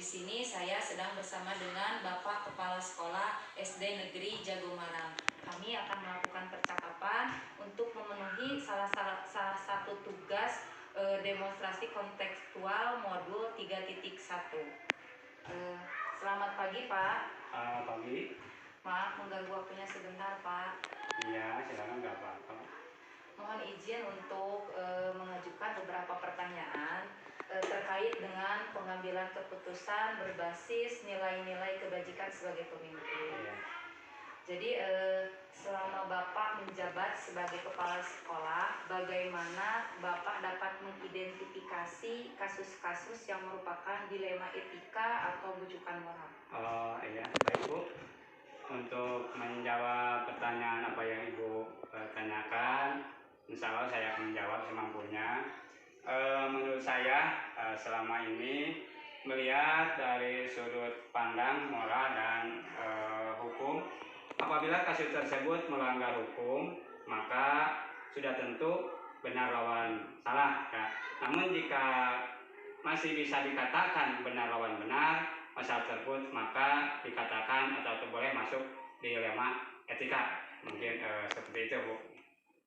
sini saya sedang bersama dengan Bapak Kepala Sekolah SD Negeri Jagomarang. Kami akan melakukan percakapan untuk memenuhi salah satu tugas demonstrasi kontekstual modul 3.1. Selamat pagi, Pak. Pagi. Maaf mengganggu waktunya sebentar, Pak. Iya, silakan, nggak apa-apa. Mohon izin untuk mengajukan beberapa pertanyaan terkait dengan pengambilan keputusan berbasis nilai-nilai kebajikan sebagai pemimpin. Iya. Jadi selama Bapak menjabat sebagai kepala sekolah, bagaimana Bapak dapat mengidentifikasi kasus-kasus yang merupakan dilema etika atau bujukan moral? Iya, baik Bu. Untuk menjawab pertanyaan apa yang Ibu tanyakan, insya Allah saya akan menjawab semampunya. Menurut saya selama ini melihat dari sudut pandang moral dan hukum, apabila kasus tersebut melanggar hukum, maka sudah tentu benar lawan salah. Ya. Namun jika masih bisa dikatakan benar lawan benar masalah tersebut, maka dikatakan atau boleh masuk dilema etika. Mungkin seperti itu, Bu.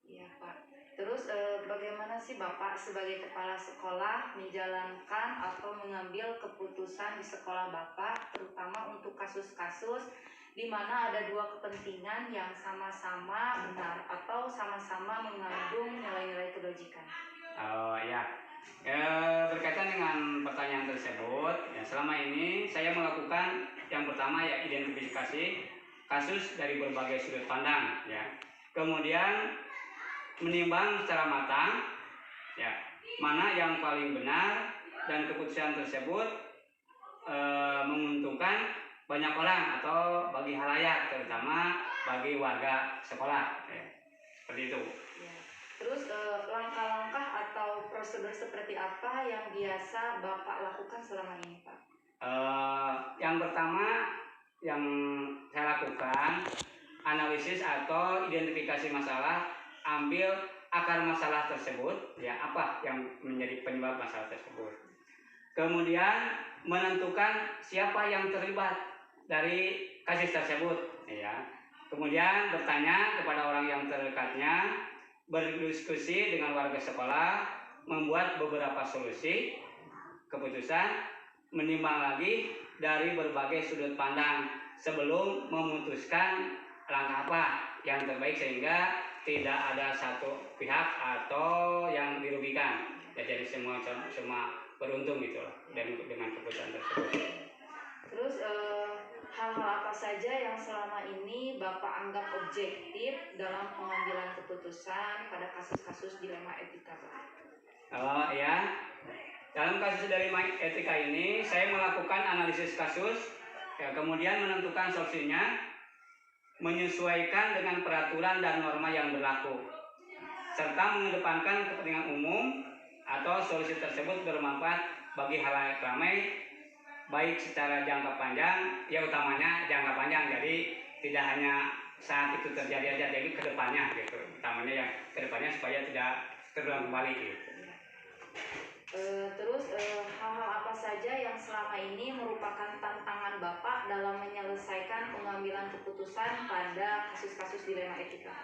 Iya, Pak. Terus bagaimana sih Bapak sebagai kepala sekolah menjalankan atau mengambil keputusan di sekolah Bapak, terutama untuk kasus-kasus di mana ada dua kepentingan yang sama-sama benar atau sama-sama mengandung nilai-nilai kebajikan? Berkaitan dengan pertanyaan tersebut, ya, selama ini saya melakukan yang pertama ya identifikasi kasus dari berbagai sudut pandang, ya. Kemudian menimbang secara matang, ya, mana yang paling benar dan keputusan tersebut menguntungkan banyak orang atau bagi halayak, terutama bagi warga sekolah, ya. Seperti itu. Ya. Terus langkah-langkah atau prosedur seperti apa yang biasa Bapak lakukan selama ini, Pak? Yang pertama yang saya lakukan analisis atau identifikasi masalah, ambil akar masalah tersebut, ya, apa yang menjadi penyebab masalah tersebut. Kemudian menentukan siapa yang terlibat dari kasus tersebut, ya. Kemudian bertanya kepada orang yang terdekatnya, berdiskusi dengan warga sekolah, membuat beberapa solusi keputusan, menimbang lagi dari berbagai sudut pandang sebelum memutuskan langkah apa yang terbaik sehingga tidak ada satu pihak atau yang dirugikan, ya, jadi semua beruntung gitu loh dengan keputusan tersebut. Terus hal-hal apa saja yang selama ini Bapak anggap objektif dalam pengambilan keputusan pada kasus-kasus dilema etika, Pak? Ya, dalam kasus dilema etika ini saya melakukan analisis kasus, ya, kemudian menentukan solusinya, menyesuaikan dengan peraturan dan norma yang berlaku, serta mengedepankan kepentingan umum atau solusi tersebut bermanfaat bagi halayak ramai, baik secara jangka panjang, ya utamanya jangka panjang, jadi tidak hanya saat itu terjadi aja, jadi kedepannya gitu, utamanya yang kedepannya supaya tidak terulang kembali gitu. Terus hal-hal apa saja yang selama ini merupakan tantangan Bapak dalam menyelesaikan pengambilan keputusan pada kasus-kasus dilema etika?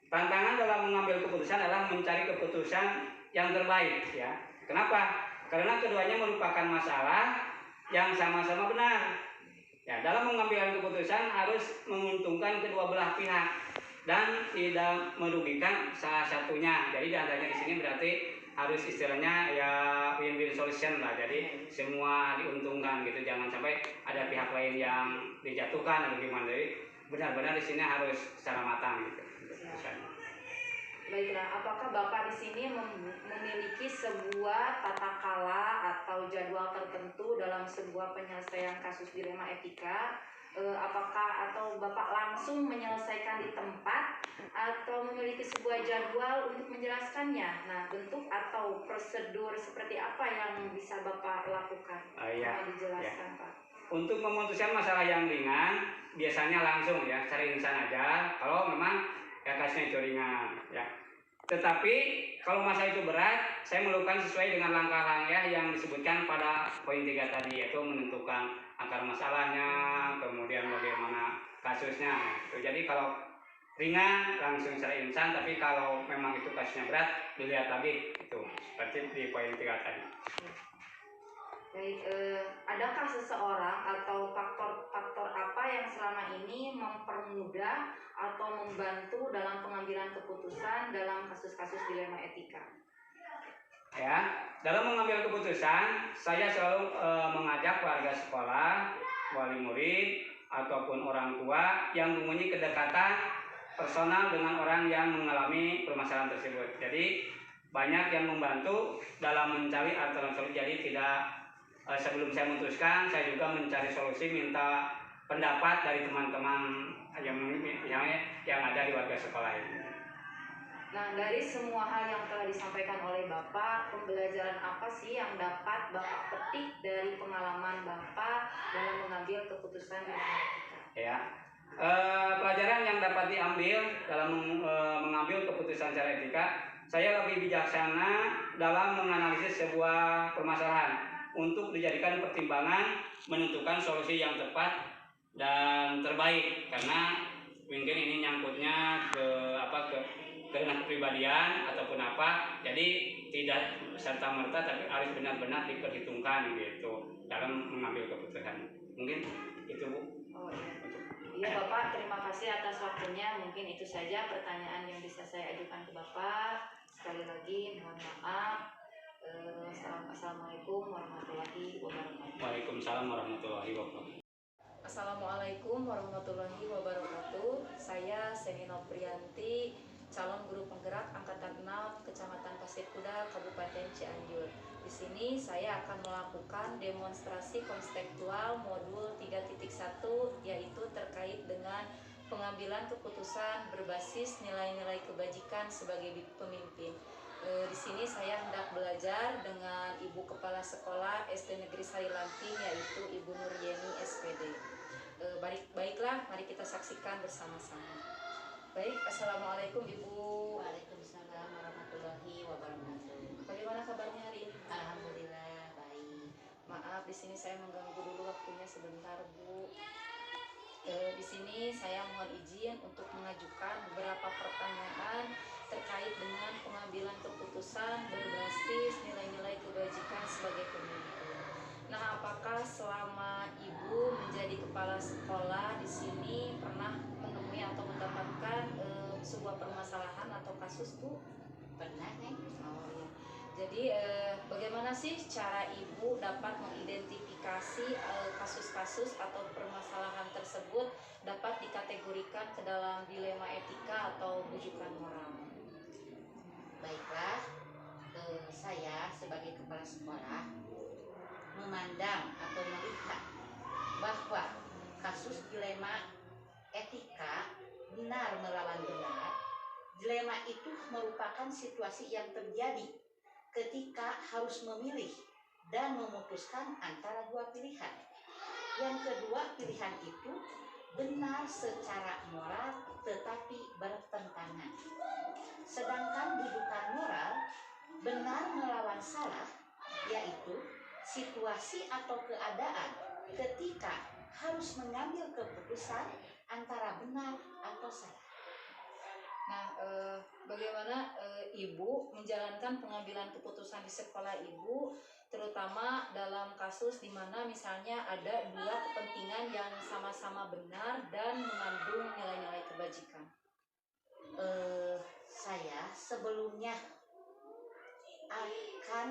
Tantangan dalam mengambil keputusan adalah mencari keputusan yang terbaik, ya. Kenapa? Karena keduanya merupakan masalah yang sama-sama benar. Ya, dalam mengambil keputusan harus menguntungkan kedua belah pihak dan tidak merugikan salah satunya. Jadi adanya di sini berarti harus istilahnya ya win-win solution lah. Jadi semua diuntungkan gitu. Jangan sampai ada pihak lain yang dijatuhkan atau gimana. Jadi benar-benar di sini harus secara matang gitu. Baiklah, apakah Bapak di sini memiliki sebuah tata kala atau jadwal tertentu dalam sebuah penyelesaian kasus dilema etika? Apakah atau Bapak langsung menyelesaikan di tempat atau memiliki sebuah jadwal untuk menjelaskannya? Nah, bentuk atau prosedur seperti apa yang bisa Bapak lakukan? Dijelaskan, ya. Pak. Untuk memutuskan masalah yang ringan, biasanya langsung ya cari insan aja. Kalau memang ya kasusnya itu ringan, ya. Tetapi kalau masalah itu berat, saya melakukan sesuai dengan langkah-langkah yang disebutkan pada poin 3 tadi, yaitu menentukan akar masalahnya, kemudian bagaimana kasusnya. Jadi kalau ringan langsung secara instan, tapi kalau memang itu kasusnya berat, dilihat lagi itu seperti di poin 3 tadi. Baik, adakah seseorang atau faktor-faktor apa yang selama ini mempermudah atau membantu dalam pengambilan keputusan dalam kasus-kasus dilema etika? Ya, dalam mengambil keputusan, saya selalu mengajak warga sekolah, wali murid, ataupun orang tua yang mempunyai kedekatan personal dengan orang yang mengalami permasalahan tersebut. Jadi banyak yang membantu dalam mencari alternatif. Jadi tidak sebelum saya memutuskan, saya juga mencari solusi, minta pendapat dari teman-teman yang ada di warga sekolah ini. Nah, dari semua hal yang telah disampaikan oleh Bapak, pembelajaran apa sih yang dapat Bapak petik dari pengalaman Bapak dalam mengambil keputusan dalam etika? Ya, pelajaran yang dapat diambil dalam mengambil keputusan secara etika, saya lebih bijaksana dalam menganalisis sebuah permasalahan untuk dijadikan pertimbangan menentukan solusi yang tepat dan terbaik, karena mungkin ini nyangkutnya ke kepribadian ataupun apa, jadi tidak serta merta tapi harus benar-benar diperhitungkan gitu dalam mengambil keputusan. Mungkin itu Bu. Oh iya. Iya Bapak, terima kasih atas waktunya. Mungkin itu saja pertanyaan yang bisa saya ajukan ke Bapak. Sekali lagi mohon maaf. Assalamualaikum warahmatullahi wabarakatuh. Waalaikumsalam warahmatullahi wabarakatuh. Assalamualaikum warahmatullahi wabarakatuh. Saya Seni Noprianti, calon guru penggerak angkatan 6 Kecamatan Pasir Kuda, Kabupaten Cianjur. Di sini saya akan melakukan demonstrasi konseptual modul 3.1, yaitu terkait dengan pengambilan keputusan berbasis nilai-nilai kebajikan sebagai pemimpin. Di sini saya hendak belajar dengan Ibu Kepala Sekolah SD Negeri Sarilanting, yaitu Ibu Nuryeni SPD. Baiklah, mari kita saksikan bersama-sama. Baik, Assalamualaikum Ibu. Waalaikumsalam warahmatullahi wabarakatuh. Bagaimana kabarnya hari ini? Alhamdulillah baik. Maaf, di sini saya mengganggu dulu waktunya sebentar, Bu. Di sini saya mohon izin untuk mengajukan beberapa pertanyaan terkait dengan pengambilan keputusan berbasis nilai-nilai kebajikan sebagai pemimpin. Nah, apakah selama Ibu menjadi kepala sekolah di sini pernah menemui atau mendapatkan sebuah permasalahan atau kasus, Bu? Pernah Neng? Oh iya. Jadi bagaimana sih cara Ibu dapat mengidentifikasi kasus-kasus atau permasalahan tersebut dapat dikategorikan ke dalam dilema etika atau bujukan moral? Baiklah, saya sebagai kepala sekolah memandang atau melihat bahwa kasus dilema etika benar melawan benar. Dilema itu merupakan situasi yang terjadi ketika harus memilih dan memutuskan antara dua pilihan. Yang kedua pilihan itu benar secara moral tetapi bertentangan. Sedangkan bujukan moral benar melawan salah, yaitu situasi atau keadaan ketika harus mengambil keputusan antara benar atau salah. Nah, bagaimana Ibu menjalankan pengambilan keputusan di sekolah Ibu, terutama dalam kasus di mana misalnya ada dua kepentingan yang sama-sama benar dan mengandung nilai-nilai kebajikan? Saya sebelumnya akan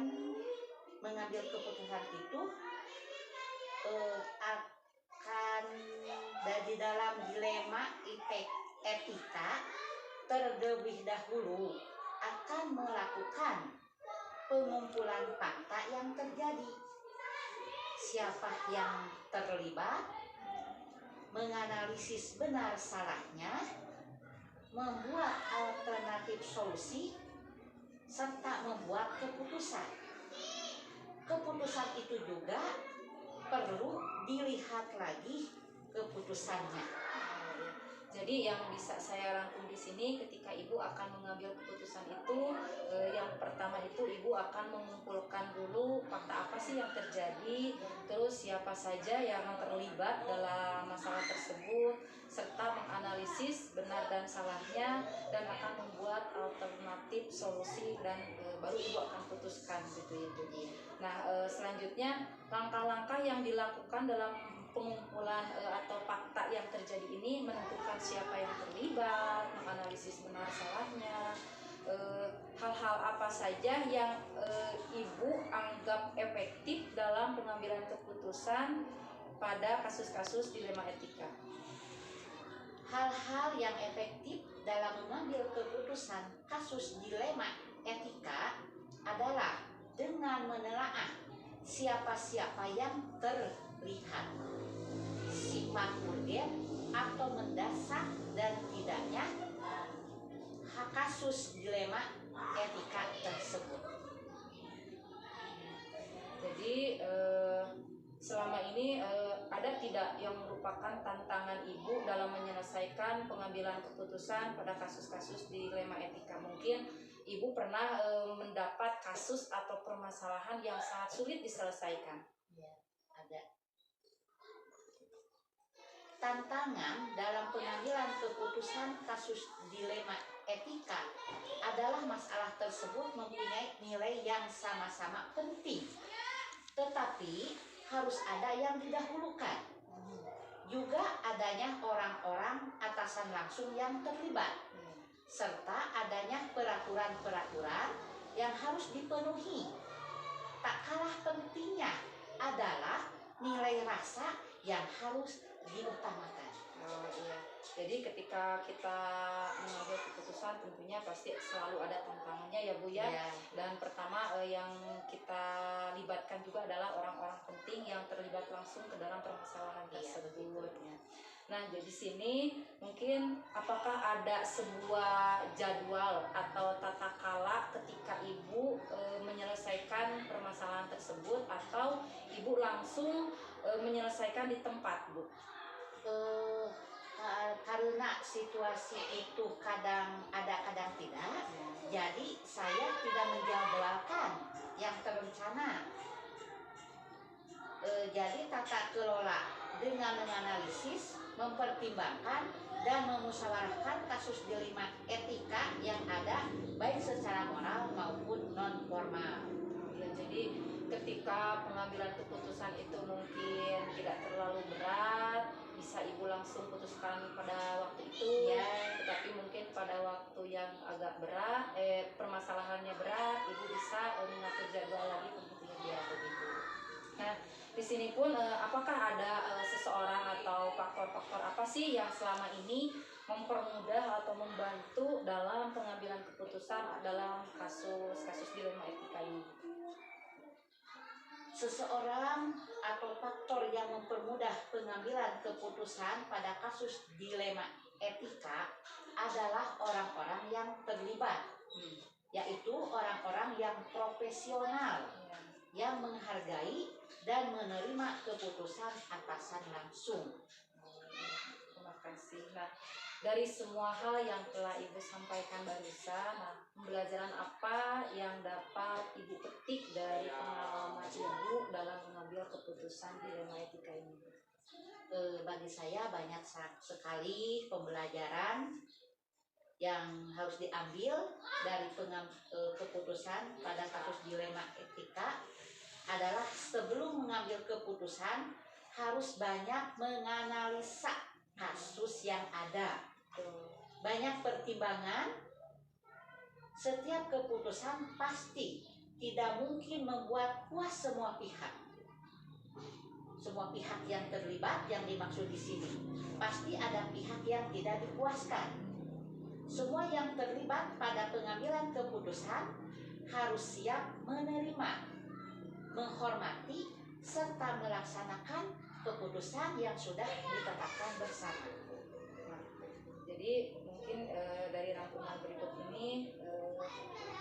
mengambil keputusan itu akan dari dalam dilema etika terlebih dahulu akan melakukan pengumpulan fakta yang terjadi, siapa yang terlibat, menganalisis benar salahnya, membuat alternatif solusi, serta membuat keputusan. Keputusan itu juga perlu dilihat lagi keputusannya. Jadi yang bisa saya rangkum di sini, ketika ibu akan mengambil keputusan itu, yang pertama itu ibu akan mengumpulkan dulu fakta apa sih yang terjadi, terus siapa saja yang terlibat dalam masalah tersebut, serta menganalisis benar dan salahnya, dan akan membuat alternatif solusi, dan baru ibu akan putuskan gitu ya Bu. Nah, selanjutnya langkah-langkah yang dilakukan dalam pengumpulan atau fakta yang terjadi ini, menentukan siapa yang terlibat, menganalisis benar salahnya, hal-hal apa saja yang ibu anggap efektif dalam pengambilan keputusan pada kasus-kasus dilema etika. Hal-hal yang efektif dalam mengambil keputusan kasus dilema etika adalah dengan menelaah siapa-siapa yang terlihat, sifat urgen atau mendesak dan tidaknya kasus dilema etika tersebut. Jadi selama ini ada tidak yang merupakan tantangan ibu dalam menyelesaikan pengambilan keputusan pada kasus-kasus dilema etika? Mungkin ibu pernah mendapat kasus atau permasalahan yang sangat sulit diselesaikan. Ya, ada. Tantangan dalam pengambilan keputusan kasus dilema etika adalah masalah tersebut mempunyai nilai yang sama-sama penting, tetapi harus ada yang didahulukan. Juga adanya orang-orang atasan langsung yang terlibat, serta adanya peraturan-peraturan yang harus dipenuhi. Tak kalah pentingnya adalah nilai rasa yang harus diutamakan. Oh iya. Jadi ketika kita mengambil keputusan tentunya pasti selalu ada tantangannya ya Bu ya. Ya. Dan pertama yang kita libatkan juga adalah orang-orang penting yang terlibat langsung ke dalam permasalahan tersebut. Ya. Nah, jadi sini mungkin apakah ada sebuah jadwal atau tata kala ketika ibu menyelesaikan permasalahan tersebut, atau ibu langsung menyelesaikan di tempat Bu? Karena situasi itu kadang ada kadang tidak, jadi saya tidak menjadwalkan yang terencana. Jadi tata kelola dengan menganalisis, mempertimbangkan dan memusyawarahkan kasus dilema etika yang ada, baik secara moral maupun non formal. Ya, jadi ketika pengambilan keputusan itu mungkin tidak terlalu berat, bisa ibu langsung putuskan pada waktu itu. Ya. Tetapi mungkin pada waktu yang agak berat, permasalahannya berat, ibu bisa mengatur jadwal lagi begitu ya begitu. Nah, di sini pun apakah ada seseorang atau faktor-faktor apa sih yang selama ini mempermudah atau membantu dalam pengambilan keputusan dalam kasus-kasus dilema etika ini? Seseorang atau faktor yang mempermudah pengambilan keputusan pada kasus dilema etika adalah orang-orang yang terlibat, yaitu orang-orang yang profesional, yang menghargai dan menerima keputusan atasan langsung. Terima kasih. Nah, dari semua hal yang telah ibu sampaikan barusan, pembelajaran apa yang dapat ibu petik dari pengalaman ibu dalam mengambil keputusan dilema etika ini? Bagi saya banyak sekali pembelajaran yang harus diambil dari keputusan pada kasus dilema etika adalah sebelum mengambil keputusan harus banyak menganalisa kasus yang ada, banyak pertimbangan. Setiap keputusan pasti tidak mungkin membuat puas semua pihak. Semua pihak yang terlibat yang dimaksud di sini pasti ada pihak yang tidak dipuaskan. Semua yang terlibat pada pengambilan keputusan harus siap menerima, menghormati, serta melaksanakan keputusan yang sudah ditetapkan bersama. Nah, jadi mungkin dari rangkuman berikut ini,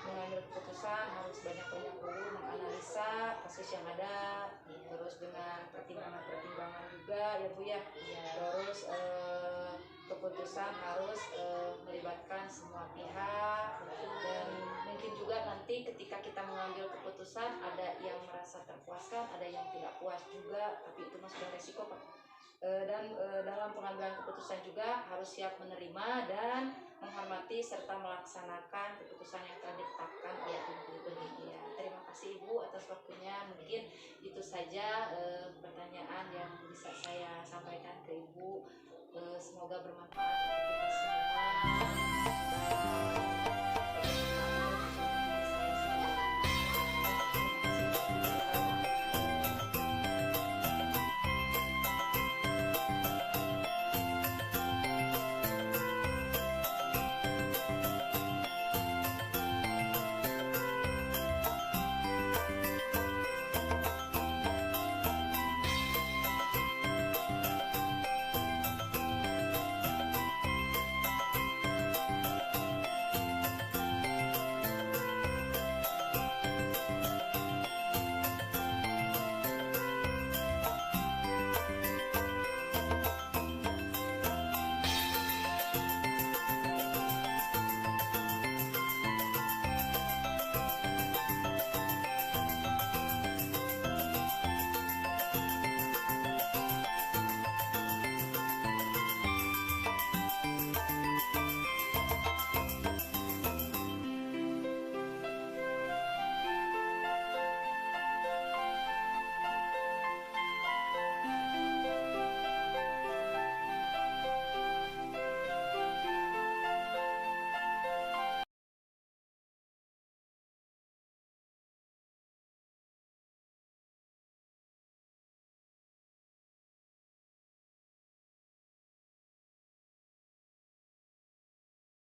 mengambil keputusan harus banyak-banyak dulu menganalisa kasus yang ada, terus dengan pertimbangan-pertimbangan juga ya Bu ya. Terus keputusan harus melibatkan semua pihak, dan mungkin juga nanti ketika kita mengambil keputusan ada yang merasa terpuaskan, ada yang tidak puas juga, tapi itu masih resiko Pak. Dan dalam pengambilan keputusan juga harus siap menerima dan menghormati serta melaksanakan keputusan yang telah ditetapkan oleh Ibu. Ya, terima kasih Ibu atas waktunya. Mungkin itu saja pertanyaan yang bisa saya sampaikan ke Ibu. Semoga bermanfaat untuk kita semua.